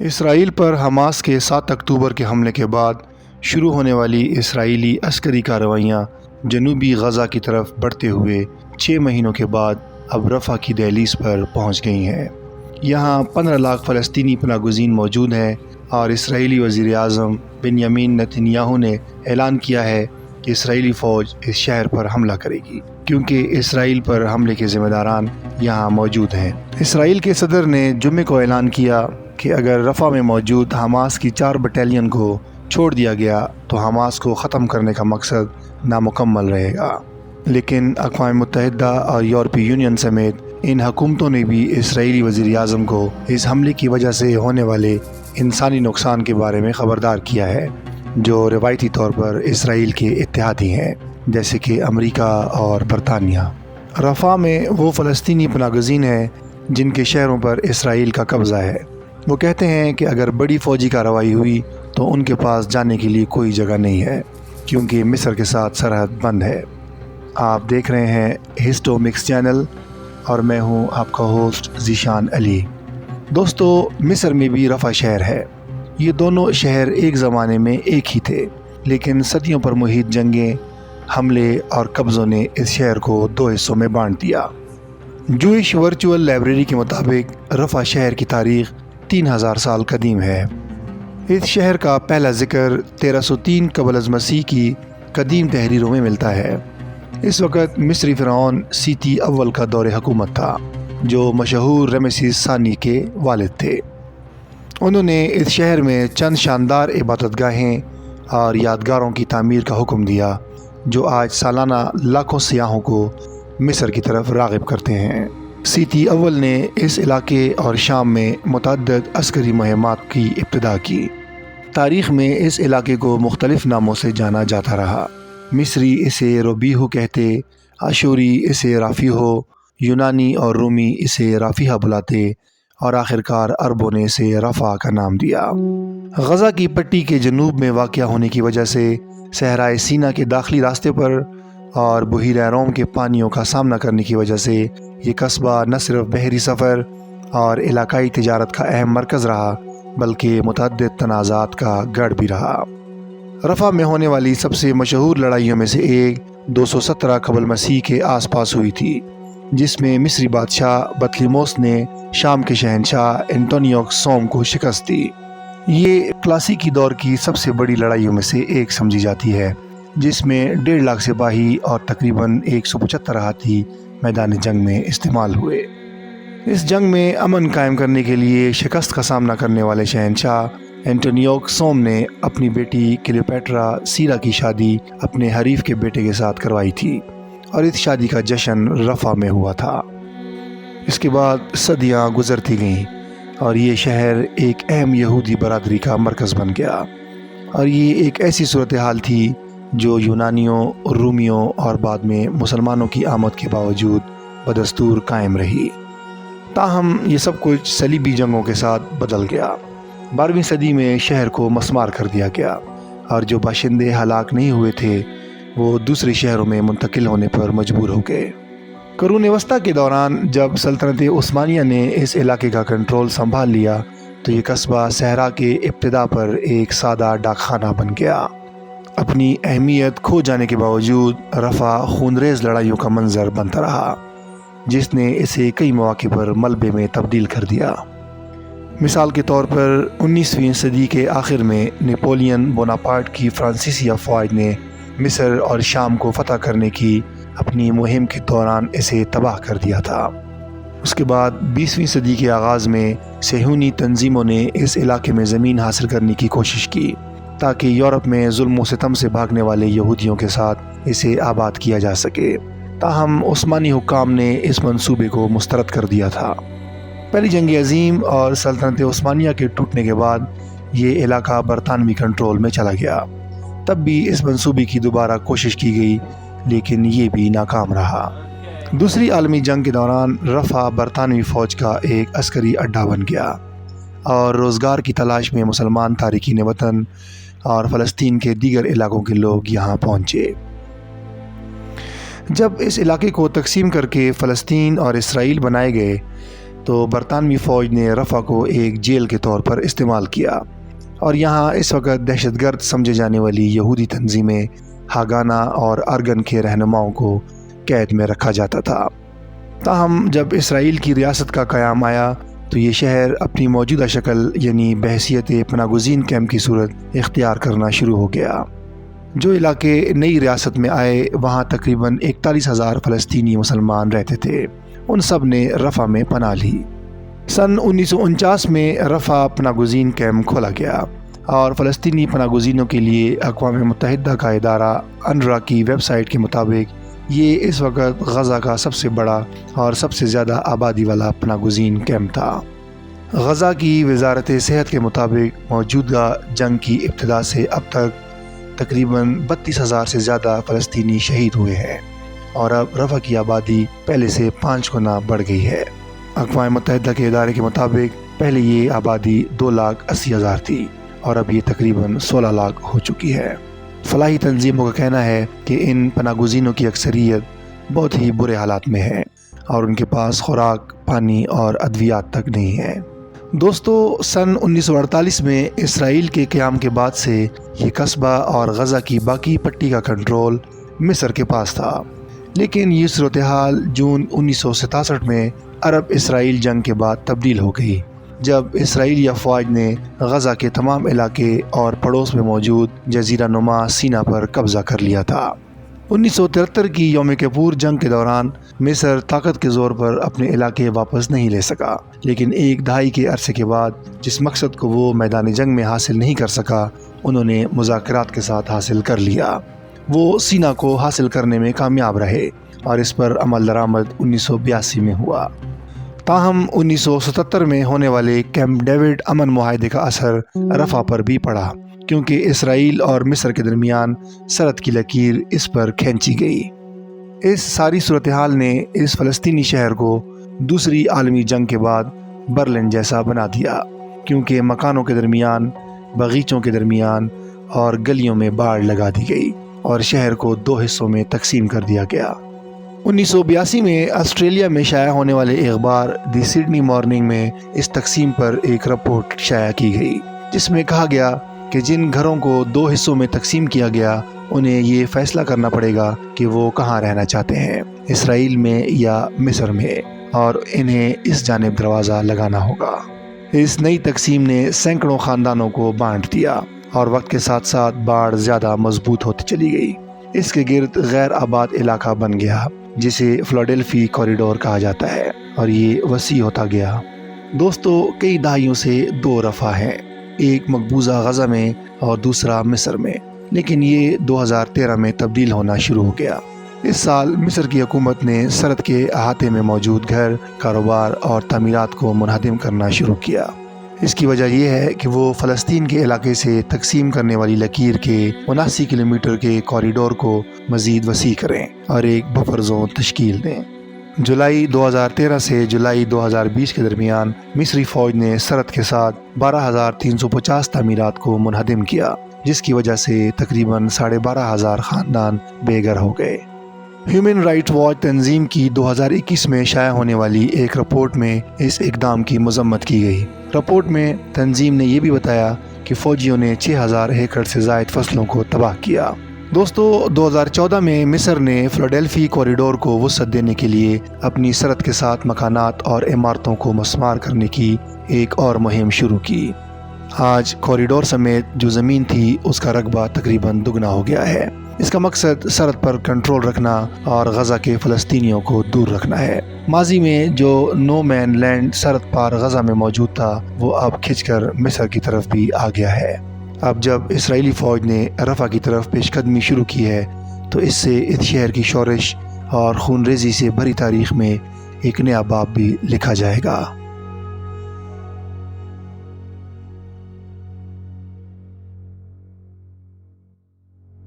اسرائیل پر Hamas کے 7 اکتوبر کے حملے کے بعد شروع ہونے والی اسرائیلی عسکری کارروائیاں جنوبی غزہ کی طرف بڑھتے ہوئے 6 مہینوں کے بعد اب رفح کی دہلیز پر پہنچ گئی ہیں۔ یہاں 15 لاکھ فلسطینی پناہ گزین موجود ہیں اور اسرائیلی وزیر اعظم بنیامین نتنیاہو نے اعلان کیا ہے کہ اسرائیلی فوج اس شہر پر حملہ کرے گی کیونکہ اسرائیل پر حملے کے ذمہ داران یہاں موجود ہیں۔ اسرائیل کے صدر نے جمعے کو اعلان کیا کہ اگر رفح میں موجود حماس کی 4 بٹالین کو چھوڑ دیا گیا تو حماس کو ختم کرنے کا مقصد نامکمل رہے گا، لیکن اقوام متحدہ اور یورپی یونین سمیت ان حکومتوں نے بھی اسرائیلی وزیر اعظم کو اس حملے کی وجہ سے ہونے والے انسانی نقصان کے بارے میں خبردار کیا ہے، جو روایتی طور پر اسرائیل کے اتحادی ہیں جیسے کہ امریکہ اور برطانیہ۔ رفح میں وہ فلسطینی پناہ گزین ہیں جن کے شہروں پر اسرائیل کا قبضہ ہے۔ وہ کہتے ہیں کہ اگر بڑی فوجی کارروائی ہوئی تو ان کے پاس جانے کے لیے کوئی جگہ نہیں ہے کیونکہ مصر کے ساتھ سرحد بند ہے۔ آپ دیکھ رہے ہیں ہسٹو مکس چینل اور میں ہوں آپ کا ہوسٹ ذیشان علی۔ دوستو، مصر میں بھی رفح شہر ہے۔ یہ دونوں شہر ایک زمانے میں ایک ہی تھے، لیکن صدیوں پر محیط جنگیں، حملے اور قبضوں نے اس شہر کو 2 حصوں میں بانٹ دیا۔ جوئش ورچوئل لائبریری کے مطابق رفح شہر کی تاریخ 3000 سال قدیم ہے۔ اس شہر کا پہلا ذکر 1303 قبل از مسیح کی قدیم تحریروں میں ملتا ہے۔ اس وقت مصری فرعون سیتی اول کا دور حکومت تھا، جو مشہور رمسیس ثانی کے والد تھے۔ انہوں نے اس شہر میں چند شاندار عبادت گاہیں اور یادگاروں کی تعمیر کا حکم دیا، جو آج سالانہ لاکھوں سیاحوں کو مصر کی طرف راغب کرتے ہیں۔ سیتی اول نے اس علاقے اور شام میں متعدد عسکری مہمات کی ابتدا کی۔ تاریخ میں اس علاقے کو مختلف ناموں سے جانا جاتا رہا۔ مصری اسے روبیہو کہتے، اشوری اسے رافیہو، یونانی اور رومی اسے رافیہ بلاتے اور آخرکار عربوں نے اسے رفح کا نام دیا۔ غزہ کی پٹی کے جنوب میں واقع ہونے کی وجہ سے صحرائے سینا کے داخلی راستے پر اور بحیرہ روم کے پانیوں کا سامنا کرنے کی وجہ سے یہ قصبہ نہ صرف بحری سفر اور علاقائی تجارت کا اہم مرکز رہا بلکہ متعدد تنازعات کا گڑھ بھی رہا۔ رفح میں ہونے والی سب سے مشہور لڑائیوں میں سے ایک 217 قبل مسیح کے آس پاس ہوئی تھی، جس میں مصری بادشاہ بطلیموس نے شام کے شہنشاہ انٹونیوس سوم کو شکست دی۔ یہ کلاسیکی دور کی سب سے بڑی لڑائیوں میں سے ایک سمجھی جاتی ہے، جس میں 1.5 لاکھ سپاہی اور تقریباً 175 ہاتھی میدان جنگ میں استعمال ہوئے۔ اس جنگ میں امن قائم کرنے کے لیے شکست کا سامنا کرنے والے شہنشاہ انٹونیوس سوم نے اپنی بیٹی کلیوپیٹرا سیرا کی شادی اپنے حریف کے بیٹے کے ساتھ کروائی تھی اور اس شادی کا جشن رفح میں ہوا تھا۔ اس کے بعد صدیاں گزرتی گئیں اور یہ شہر ایک اہم یہودی برادری کا مرکز بن گیا، اور یہ ایک ایسی صورتحال تھی جو یونانیوں، رومیوں اور بعد میں مسلمانوں کی آمد کے باوجود بدستور قائم رہی۔ تاہم یہ سب کچھ صلیبی جنگوں کے ساتھ بدل گیا۔ 12ویں صدی میں شہر کو مسمار کر دیا گیا اور جو باشندے ہلاک نہیں ہوئے تھے وہ دوسرے شہروں میں منتقل ہونے پر مجبور ہو گئے۔ قرون وسطیٰ کے دوران جب سلطنت عثمانیہ نے اس علاقے کا کنٹرول سنبھال لیا تو یہ قصبہ صحرا کے ابتدا پر ایک سادہ ڈاک خانہ بن گیا۔ اپنی اہمیت کھو جانے کے باوجود رفح خونریز لڑائیوں کا منظر بنتا رہا، جس نے اسے کئی مواقع پر ملبے میں تبدیل کر دیا۔ مثال کے طور پر 19ویں صدی کے آخر میں نیپولین بوناپارٹ کی فرانسیسی افواج نے مصر اور شام کو فتح کرنے کی اپنی مہم کے دوران اسے تباہ کر دیا تھا۔ اس کے بعد 20ویں صدی کے آغاز میں صہیونی تنظیموں نے اس علاقے میں زمین حاصل کرنے کی کوشش کی تاکہ یورپ میں ظلم و ستم سے بھاگنے والے یہودیوں کے ساتھ اسے آباد کیا جا سکے۔ تاہم عثمانی حکام نے اس منصوبے کو مسترد کر دیا تھا۔ پہلی جنگ عظیم اور سلطنت عثمانیہ کے ٹوٹنے کے بعد یہ علاقہ برطانوی کنٹرول میں چلا گیا۔ تب بھی اس منصوبے کی دوبارہ کوشش کی گئی لیکن یہ بھی ناکام رہا۔ دوسری عالمی جنگ کے دوران رفح برطانوی فوج کا ایک عسکری اڈہ بن گیا اور روزگار کی تلاش میں مسلمان تارکین وطن اور فلسطین کے دیگر علاقوں کے لوگ یہاں پہنچے۔ جب اس علاقے کو تقسیم کر کے فلسطین اور اسرائیل بنائے گئے تو برطانوی فوج نے رفح کو ایک جیل کے طور پر استعمال کیا اور یہاں اس وقت دہشت گرد سمجھے جانے والی یہودی تنظیمیں ہاگانا اور ارگن کے رہنماؤں کو قید میں رکھا جاتا تھا۔ تاہم جب اسرائیل کی ریاست کا قیام آیا تو یہ شہر اپنی موجودہ شکل یعنی بحیثیت پناہ گزین کیمپ کی صورت اختیار کرنا شروع ہو گیا۔ جو علاقے نئی ریاست میں آئے وہاں تقریباً 41,000 فلسطینی مسلمان رہتے تھے، ان سب نے رفح میں پناہ لی۔ سن 1949 میں رفح پناہ گزین کیمپ کھولا گیا اور فلسطینی پناہ گزینوں کے لیے اقوام متحدہ کا ادارہ انروا کی ویب سائٹ کے مطابق یہ اس وقت غزہ کا سب سے بڑا اور سب سے زیادہ آبادی والا پناہ گزین کیمپ تھا۔ غزہ کی وزارت صحت کے مطابق موجودہ جنگ کی ابتدا سے اب تک تقریباً 32,000 سے زیادہ فلسطینی شہید ہوئے ہیں اور اب رفح کی آبادی پہلے سے 5 گنا بڑھ گئی ہے۔ اقوام متحدہ کے ادارے کے مطابق پہلے یہ آبادی 2,80,000 تھی اور اب یہ تقریباً 16 لاکھ ہو چکی ہے۔ فلاحی تنظیموں کا کہنا ہے کہ ان پناہ گزینوں کی اکثریت بہت ہی برے حالات میں ہے اور ان کے پاس خوراک، پانی اور ادویات تک نہیں ہے۔ دوستو، سن 1948 میں اسرائیل کے قیام کے بعد سے یہ قصبہ اور غزہ کی باقی پٹی کا کنٹرول مصر کے پاس تھا، لیکن یہ صورتحال جون 1967 میں عرب اسرائیل جنگ کے بعد تبدیل ہو گئی، جب اسرائیلی افواج نے غزہ کے تمام علاقے اور پڑوس میں موجود جزیرہ نما سینا پر قبضہ کر لیا تھا۔ 1973 کی یوم کپور جنگ کے دوران مصر طاقت کے زور پر اپنے علاقے واپس نہیں لے سکا، لیکن ایک دہائی کے عرصے کے بعد جس مقصد کو وہ میدان جنگ میں حاصل نہیں کر سکا انہوں نے مذاکرات کے ساتھ حاصل کر لیا۔ وہ سینا کو حاصل کرنے میں کامیاب رہے اور اس پر عمل درآمد 1982 میں ہوا۔ تاہم 1977 میں ہونے والے کیمپ ڈیوڈ امن معاہدے کا اثر رفح پر بھی پڑا، کیونکہ اسرائیل اور مصر کے درمیان سرحد کی لکیر اس پر کھینچی گئی۔ اس ساری صورتحال نے اس فلسطینی شہر کو دوسری عالمی جنگ کے بعد برلن جیسا بنا دیا، کیونکہ مکانوں کے درمیان، باغیچوں کے درمیان اور گلیوں میں باڑ لگا دی گئی اور شہر کو 2 حصوں میں تقسیم کر دیا گیا۔ 1982 میں آسٹریلیا میں شائع ہونے والے اخبار دی سڈنی مارننگ میں اس تقسیم پر ایک رپورٹ شائع کی گئی، جس میں کہا گیا کہ جن گھروں کو 2 حصوں میں تقسیم کیا گیا انہیں یہ فیصلہ کرنا پڑے گا کہ وہ کہاں رہنا چاہتے ہیں، اسرائیل میں یا مصر میں، اور انہیں اس جانب دروازہ لگانا ہوگا۔ اس نئی تقسیم نے سینکڑوں خاندانوں کو بانٹ دیا اور وقت کے ساتھ ساتھ باڑ زیادہ مضبوط ہوتی چلی گئی۔ اس کے گرد غیر آباد علاقہ بن گیا جسے فلاڈیلفی کوریڈور کہا جاتا ہے اور یہ وسیع ہوتا گیا۔ دوستو، کئی دہائیوں سے 2 رفح ہیں، ایک مقبوضہ غزہ میں اور دوسرا مصر میں، لیکن یہ 2013 میں تبدیل ہونا شروع ہو گیا۔ اس سال مصر کی حکومت نے سرحد کے احاطے میں موجود گھر، کاروبار اور تعمیرات کو منہدم کرنا شروع کیا۔ اس کی وجہ یہ ہے کہ وہ فلسطین کے علاقے سے تقسیم کرنے والی لکیر کے 79 کلومیٹر کے کوریڈور کو مزید وسیع کریں اور ایک بفر زون تشکیل دیں۔ جولائی 2013 سے جولائی 2020 کے درمیان مصری فوج نے سرحد کے ساتھ 12,350 تعمیرات کو منہدم کیا، جس کی وجہ سے تقریباً 12,500 خاندان بے گھر ہو گئے۔ ہیومن رائٹ واچ تنظیم کی 2021 میں شائع ہونے والی ایک رپورٹ میں اس اقدام کی مذمت کی گئی۔ رپورٹ میں تنظیم نے یہ بھی بتایا کہ فوجیوں نے 6,000 ایکڑ سے زائد فصلوں کو تباہ کیا۔ دوستو، 2014 میں مصر نے فلاڈیلفی کوریڈور کو وسعت دینے کے لیے اپنی سرحد کے ساتھ مکانات اور عمارتوں کو مسمار کرنے کی ایک اور مہم شروع کی۔ آج کوریڈور سمیت جو زمین تھی اس کا رقبہ تقریباً دگنا ہو گیا ہے۔ اس کا مقصد سرحد پر کنٹرول رکھنا اور غزہ کے فلسطینیوں کو دور رکھنا ہے۔ ماضی میں جو نو مین لینڈ سرحد پار غزہ میں موجود تھا وہ اب کھنچ کر مصر کی طرف بھی آ گیا ہے۔ اب جب اسرائیلی فوج نے رفح کی طرف پیش قدمی شروع کی ہے تو اس سے اس شہر کی شورش اور خون ریزی سے بھری تاریخ میں ایک نیا باب بھی لکھا جائے گا۔